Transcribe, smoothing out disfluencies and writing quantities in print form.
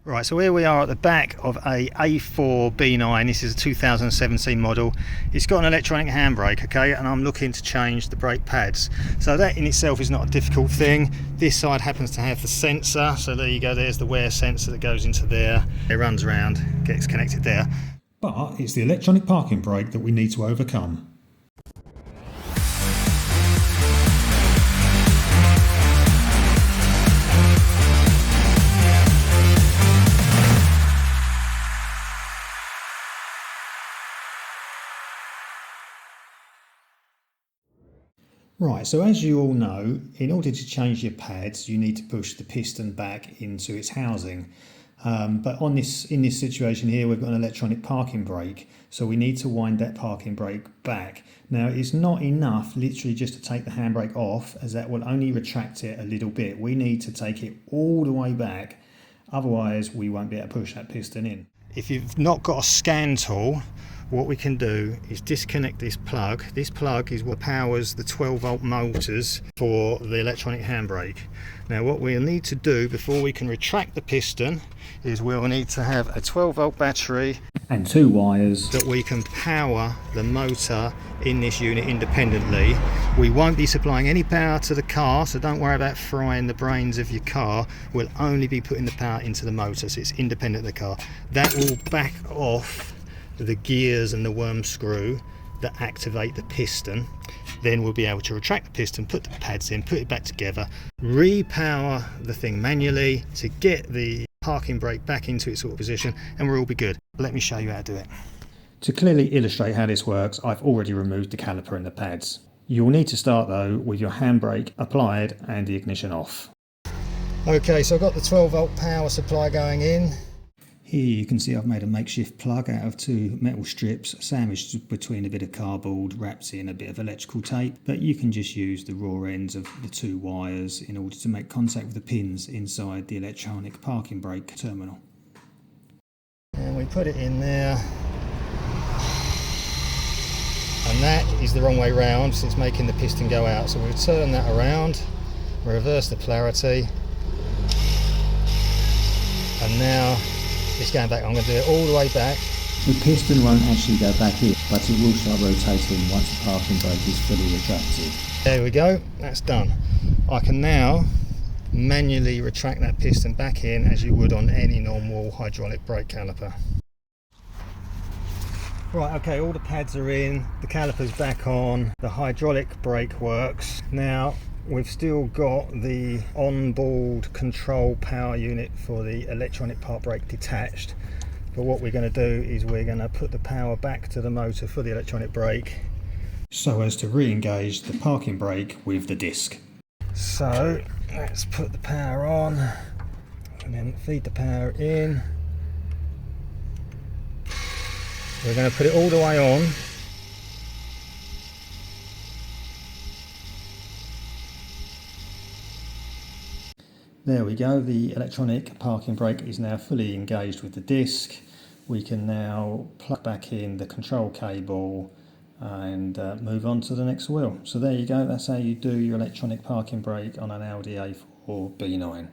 Right, so here we are at the back of a A4 B9. This is a 2017 model. It's got an electronic handbrake, okay, and I'm looking to change the brake pads. So that in itself is not a difficult thing. This side happens to have the sensor, so there you go, there's the wear sensor that goes into there. It runs around, gets connected there. But it's the electronic parking brake that we need to overcome. Right, so as you all know, in order to change your pads, you need to push the piston back into its housing. But in this situation here, we've got an electronic parking brake, so we need to wind that parking brake back. Now, it's not enough literally just to take the handbrake off, as that will only retract it a little bit. We need to take it all the way back, otherwise we won't be able to push that piston in. If you've not got a scan tool, what we can do is disconnect this plug. This plug is what powers the 12-volt motors for the electronic handbrake. Now what we'll need to do before we can retract the piston is we'll need to have a 12-volt battery and 2 wires that we can power the motor in this unit independently. We won't be supplying any power to the car, so don't worry about frying the brains of your car. We'll only be putting the power into the motor, so it's independent of the car. That will back off the gears and the worm screw that activate the piston. Then we'll be able to retract the piston, put the pads in, put it back together, repower the thing manually to get the parking brake back into its sort of position, and we'll all be good. Let me show you how to do it. To clearly illustrate how this works, I've already removed the caliper and the pads. You'll need to start though with your handbrake applied and the ignition off. Okay, so I've got the 12-volt power supply going in. Here you can see I've made a makeshift plug out of 2 metal strips sandwiched between a bit of cardboard wrapped in a bit of electrical tape, but you can just use the raw ends of the 2 wires in order to make contact with the pins inside the electronic parking brake terminal. And we put it in there, and that is the wrong way round, so it's making the piston go out. So we'll turn that around, reverse the polarity, and now it's going back. I'm going to do it all the way back. The piston won't actually go back in, but it will start rotating once the parking brake is fully retracted. There we go, that's done. I can now manually retract that piston back in as you would on any normal hydraulic brake caliper. Right, okay, all the pads are in, the caliper's back on, the hydraulic brake works. Now, we've still got the onboard control power unit for the electronic park brake detached, but what we're going to do is we're going to put the power back to the motor for the electronic brake so as to re-engage the parking brake with the disc. So let's put the power on and then feed the power in. We're going to put it all the way on. There we go, the electronic parking brake is now fully engaged with the disc. We can now plug back in the control cable and move on to the next wheel. So there you go, that's how you do your electronic parking brake on an Audi A4 B9.